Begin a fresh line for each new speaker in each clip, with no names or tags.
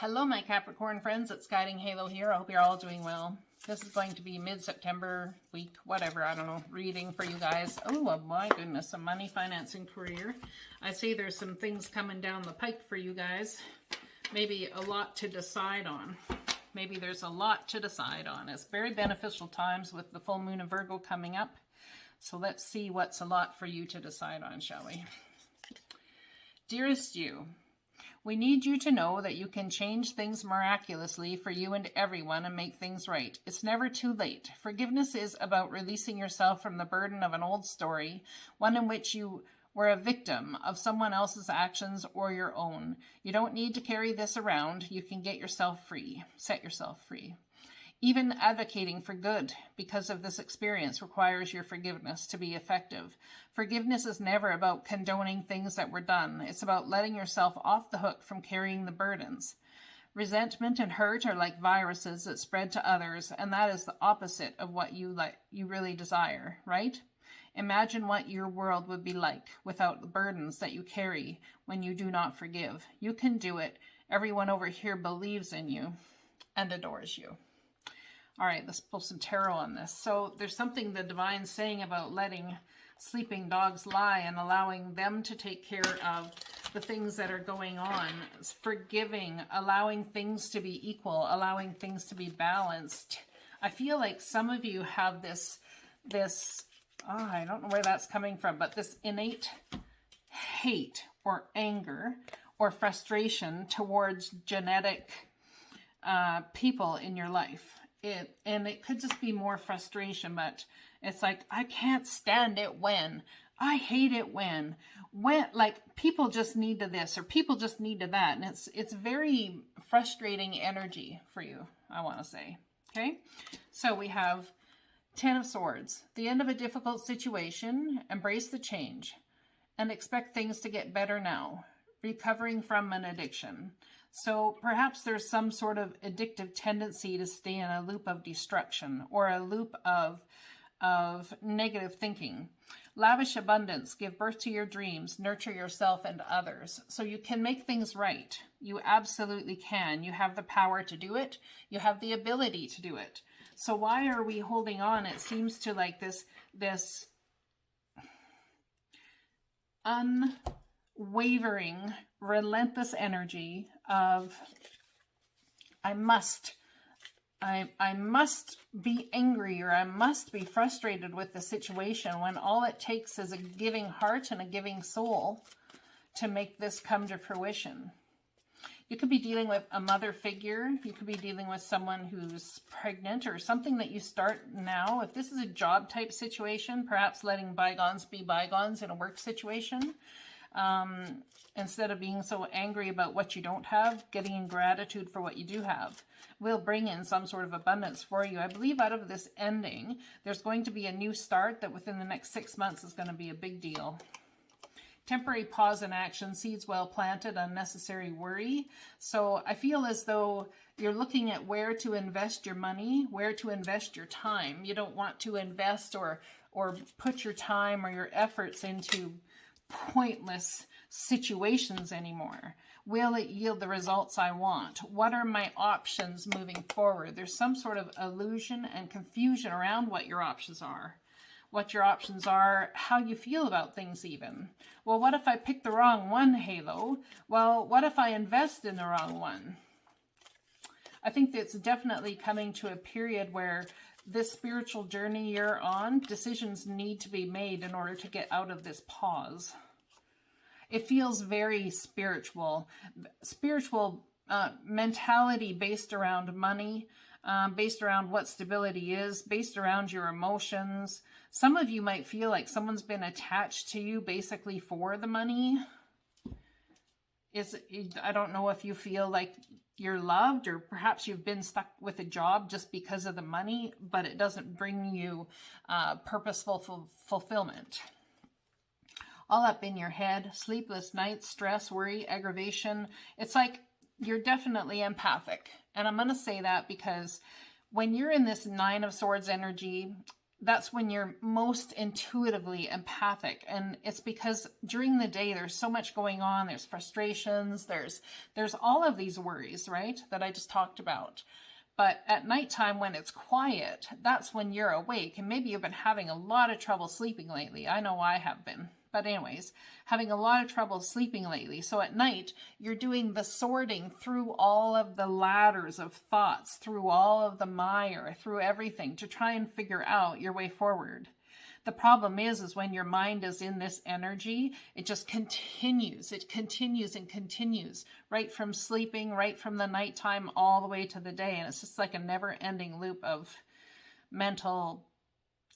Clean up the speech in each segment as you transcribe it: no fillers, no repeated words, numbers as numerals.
Hello, my Capricorn friends. It's Guiding Halo here. I hope you're all doing well. This is going to be mid-September week, whatever, I don't know, reading for you guys. Oh, my goodness, some money, finance, and career. I see there's some things coming down the pike for you guys. Maybe a lot to decide on. Maybe there's a lot to decide on. It's very beneficial times with the full moon of Virgo coming up. So let's see what's a lot for you to decide on, shall we? Dearest you, we need you to know that you can change things miraculously for you and everyone and make things right. It's never too late. Forgiveness is about releasing yourself from the burden of an old story, one in which you were a victim of someone else's actions or your own. You don't need to carry this around. You can get yourself free. Set yourself free. Even advocating for good because of this experience requires your forgiveness to be effective. Forgiveness is never about condoning things that were done. It's about letting yourself off the hook from carrying the burdens. Resentment and hurt are like viruses that spread to others, and that is the opposite of what you really desire, right? Imagine what your world would be like without the burdens that you carry when you do not forgive. You can do it. Everyone over here believes in you and adores you. All right, let's pull some tarot on this. So there's something the divine's saying about letting sleeping dogs lie and allowing them to take care of the things that are going on. It's forgiving, allowing things to be equal, allowing things to be balanced. I feel like some of you have this, I don't know where that's coming from, but this innate hate or anger or frustration towards genetic people in your life. And it could just be more frustration, but it's like, I can't stand it when, I hate it when like people just need to this or people just need to that. And it's very frustrating energy for you, I want to say. Okay. So we have 10 of Swords, the end of a difficult situation, embrace the change and expect things to get better now, recovering from an addiction. So perhaps there's some sort of addictive tendency to stay in a loop of destruction or a loop of negative thinking. Lavish abundance, give birth to your dreams, nurture yourself and others. So you can make things right. You absolutely can. You have the power to do it. You have the ability to do it. So why are we holding on? It seems to like this unwavering, relentless energy of I must be angry or I must be frustrated with the situation, when all it takes is a giving heart and a giving soul to make this come to fruition. You could be dealing with a mother figure. You could be dealing with someone who's pregnant or something that you start now. If this is a job type situation, perhaps letting bygones be bygones in a work situation. Instead of being so angry about what you don't have, getting in gratitude for what you do have will bring in some sort of abundance for you. I believe out of this ending, there's going to be a new start that within the next 6 months is going to be a big deal. Temporary pause in action, seeds well planted, unnecessary worry. So I feel as though you're looking at where to invest your money, where to invest your time. You don't want to invest or put your time or your efforts into pointless situations anymore. Will it yield the results I want? What are my options moving forward? There's some sort of illusion and confusion around what your options are. What your options are, how you feel about things even. Well, what if I pick the wrong one, Halo? Well, what if I invest in the wrong one? I think that's definitely coming to a period where this spiritual journey you're on, decisions need to be made in order to get out of this pause. It feels very spiritual mentality based around money, based around what stability is, based around your emotions. Some of you might feel like someone's been attached to you basically for the money. I don't know if you feel like you're loved, or perhaps you've been stuck with a job just because of the money, but it doesn't bring you purposeful fulfillment. All up in your head, sleepless nights, stress, worry, aggravation. It's like you're definitely empathic. And I'm going to say that because when you're in this 9 of Swords energy, that's when you're most intuitively empathic. And it's because during the day there's so much going on. There's frustrations, there's all of these worries, right, that I just talked about. But at nighttime, when it's quiet, that's when you're awake. And maybe you've been having a lot of trouble sleeping lately. I know I have been. But anyways, having a lot of trouble sleeping lately. So at night, you're doing the sorting through all of the ladders of thoughts, through all of the mire, through everything to try and figure out your way forward. The problem is when your mind is in this energy, it just continues. It continues and continues, right from sleeping, right from the nighttime, all the way to the day. And it's just like a never-ending loop of mental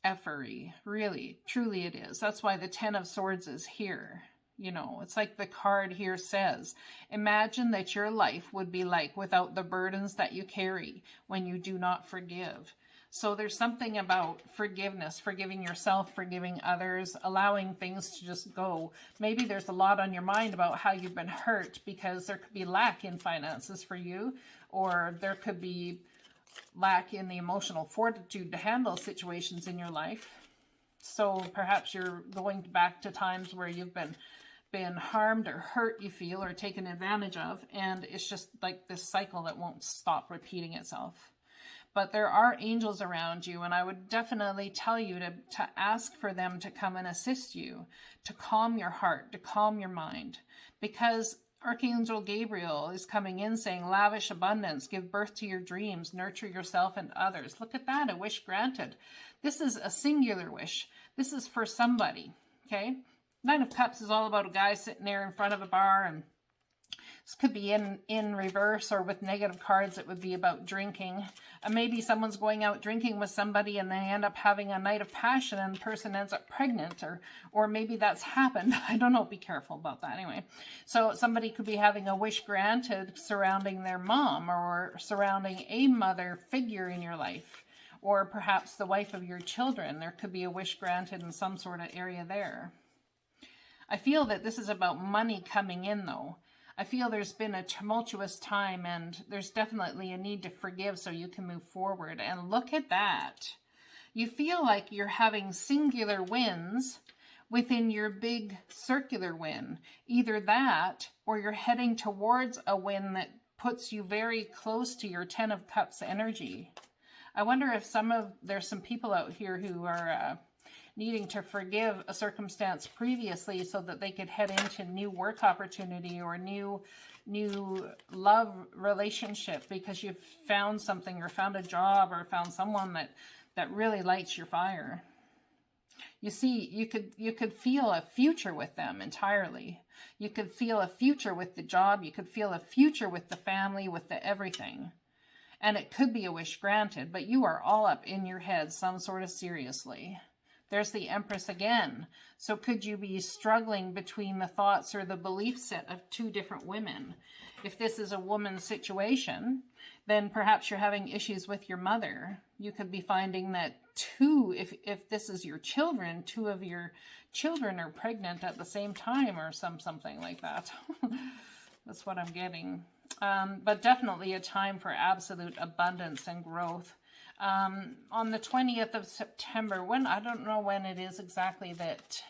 effery. Really, truly it is. That's why the 10 of Swords is here. You know, it's like the card here says, imagine that your life would be like without the burdens that you carry when you do not forgive. So there's something about forgiveness, forgiving yourself, forgiving others, allowing things to just go. Maybe there's a lot on your mind about how you've been hurt because there could be lack in finances for you, or there could be lack in the emotional fortitude to handle situations in your life. So perhaps you're going back to times where you've been harmed or hurt, you feel, or taken advantage of, and it's just like this cycle that won't stop repeating itself. But there are angels around you, and I would definitely tell you to ask for them to come and assist you, to calm your heart, to calm your mind, because Archangel Gabriel is coming in saying, lavish abundance, give birth to your dreams, nurture yourself and others. Look at that, a wish granted. This is a singular wish. This is for somebody, okay? Nine of Cups is all about a guy sitting there in front of a bar, and this could be in reverse, or with negative cards, it would be about drinking. Maybe someone's going out drinking with somebody and they end up having a night of passion and the person ends up pregnant, or maybe that's happened. I don't know. Be careful about that anyway. So somebody could be having a wish granted surrounding their mom or surrounding a mother figure in your life, or perhaps the wife of your children. There could be a wish granted in some sort of area there. I feel that this is about money coming in, though. I feel there's been a tumultuous time, and there's definitely a need to forgive so you can move forward. And look at that. You feel like you're having singular wins within your big circular win. Either that, or you're heading towards a win that puts you very close to your 10 of Cups energy. I wonder if there's some people out here who are needing to forgive a circumstance previously so that they could head into new work opportunity or new love relationship, because you've found something or found a job or found someone that really lights your fire. You see, you could feel a future with them entirely. You could feel a future with the job. You could feel a future with the family, with the everything. And it could be a wish granted, but you are all up in your head some sort of seriously. There's the Empress again. So could you be struggling between the thoughts or the belief set of two different women? If this is a woman's situation, then perhaps you're having issues with your mother. You could be finding that if this is your children, two of your children are pregnant at the same time or something like that. That's what I'm getting. But definitely a time for absolute abundance and growth. On the 20th of September, I don't know when it is exactly that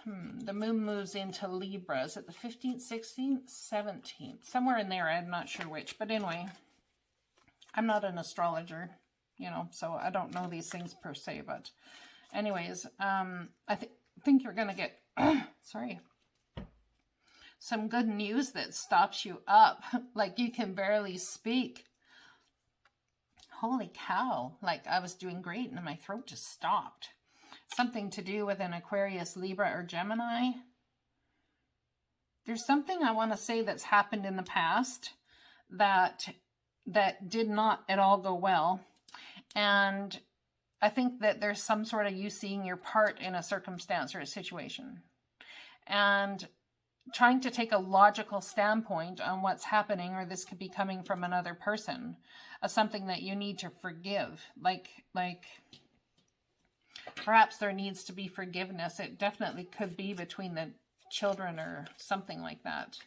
the moon moves into Libra. Is it the 15th, 16th, 17th? Somewhere in there, I'm not sure which. But anyway, I'm not an astrologer, so I don't know these things per se. But anyways, I think you're going to get, some good news that stops you up. Like you can barely speak. Holy cow, like I was doing great and my throat just stopped. Something to do with an Aquarius, Libra, or Gemini. There's something I want to say that's happened in the past that did not at all go well. And I think that there's some sort of you seeing your part in a circumstance or a situation. And trying to take a logical standpoint on what's happening, or this could be coming from another person, something that you need to forgive. Like perhaps there needs to be forgiveness. It definitely could be between the children or something like that.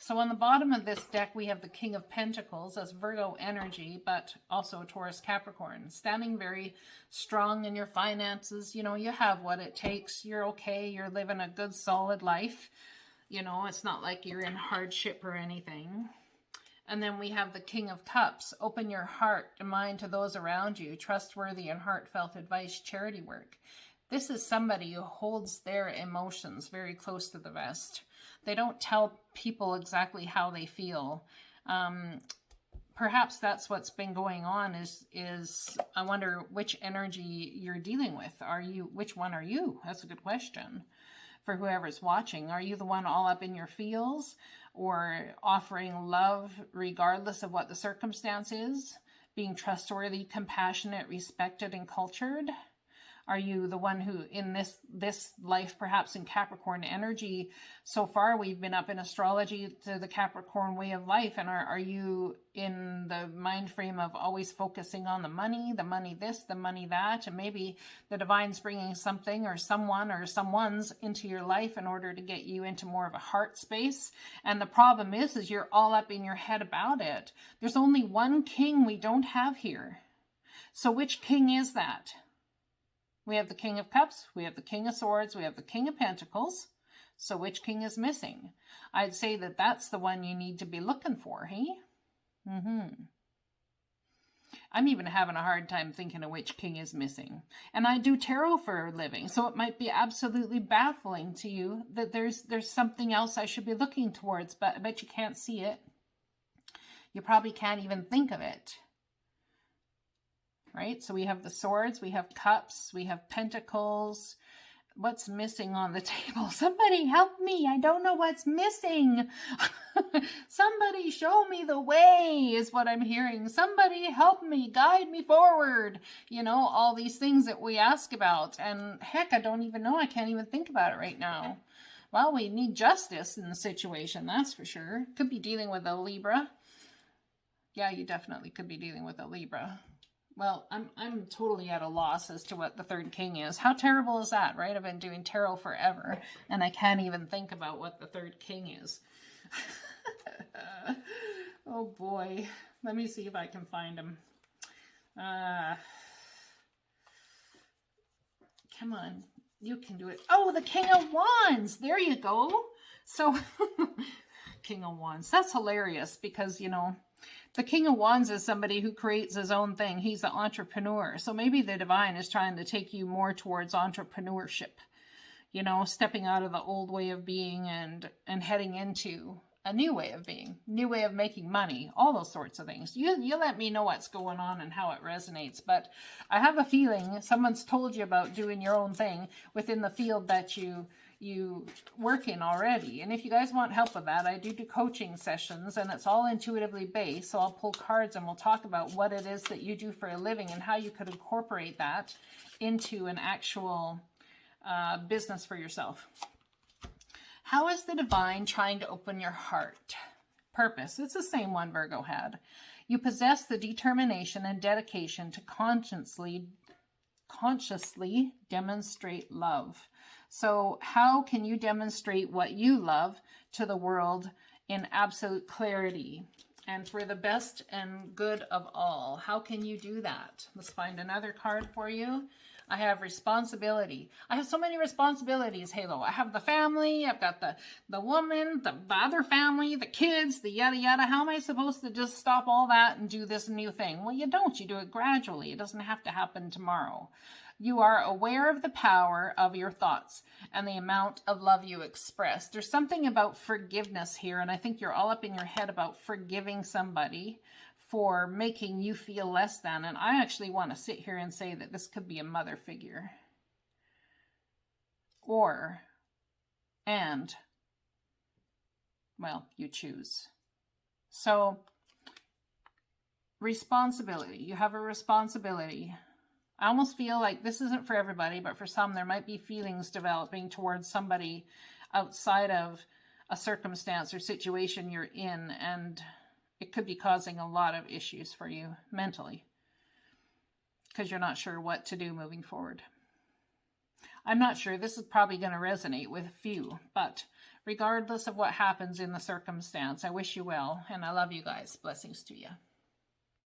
So on the bottom of this deck, we have the King of Pentacles as Virgo energy, but also Taurus Capricorn, standing very strong in your finances. You know, you have what it takes. You're okay. You're living a good, solid life. You know, it's not like you're in hardship or anything. And then we have the King of Cups. Open your heart and mind to those around you. Trustworthy and heartfelt advice, charity work. This is somebody who holds their emotions very close to the vest. They don't tell people exactly how they feel. Perhaps that's what's been going on is I wonder which energy you're dealing with. Which one are you? That's a good question for whoever's watching. Are you the one all up in your feels, or offering love regardless of what the circumstance is? Being trustworthy, compassionate, respected, and cultured? Are you the one who, in this life, perhaps in Capricorn energy, so far we've been up in astrology to the Capricorn way of life, and are you in the mind frame of always focusing on the money this, the money that, and maybe the divine's bringing something or someone or someone's into your life in order to get you into more of a heart space. And the problem is you're all up in your head about it. There's only one king we don't have here. So which king is that? We have the King of Cups, we have the King of Swords, we have the King of Pentacles. So which king is missing? I'd say that that's the one you need to be looking for, hey? I'm even having a hard time thinking of which king is missing. And I do tarot for a living, so it might be absolutely baffling to you that there's something else I should be looking towards, but I bet you can't see it. You probably can't even think of it. Right? So we have the swords, we have cups, we have pentacles. What's missing on the table? Somebody help me. I don't know what's missing. Somebody show me the way is what I'm hearing. Somebody help me, guide me forward. You know, all these things that we ask about. And heck, I don't even know. I can't even think about it right now. Well, we need justice in the situation, that's for sure. Could be dealing with a Libra. Yeah, you definitely could be dealing with a Libra. Well, I'm totally at a loss as to what the third king is. How terrible is that, right? I've been doing tarot forever, and I can't even think about what the third king is. Oh, boy. Let me see if I can find him. Come on. You can do it. Oh, the King of Wands. There you go. So, King of Wands. That's hilarious because, you know, the King of Wands is somebody who creates his own thing. He's an entrepreneur. So maybe the divine is trying to take you more towards entrepreneurship. You know, stepping out of the old way of being and heading into a new way of being, new way of making money, all those sorts of things. You let me know what's going on and how it resonates. But I have a feeling someone's told you about doing your own thing within the field that you work in already. And if you guys want help with that, I do coaching sessions, and it's all intuitively based. So I'll pull cards and we'll talk about what it is that you do for a living and how you could incorporate that into an actual business for yourself. How is the divine trying to open your heart? Purpose. It's the same one Virgo had. You possess the determination and dedication to consciously demonstrate love. So how can you demonstrate what you love to the world in absolute clarity and for the best and good of all? How can you do that? Let's find another card for you. I have responsibility. I have so many responsibilities, Halo. I have the family. I've got the woman, the other family, the kids, the yada yada. How am I supposed to just stop all that and do this new thing? Well, you don't. You do it gradually. It doesn't have to happen tomorrow. You are aware of the power of your thoughts and the amount of love you express. There's something about forgiveness here, and I think you're all up in your head about forgiving somebody for making you feel less than. And I actually want to sit here and say that this could be a mother figure. Well, you choose. So, responsibility. You have a responsibility. I almost feel like this isn't for everybody, but for some, there might be feelings developing towards somebody outside of a circumstance or situation you're in, and it could be causing a lot of issues for you mentally because you're not sure what to do moving forward. I'm not sure. This is probably going to resonate with a few, but regardless of what happens in the circumstance, I wish you well, and I love you guys. Blessings to you.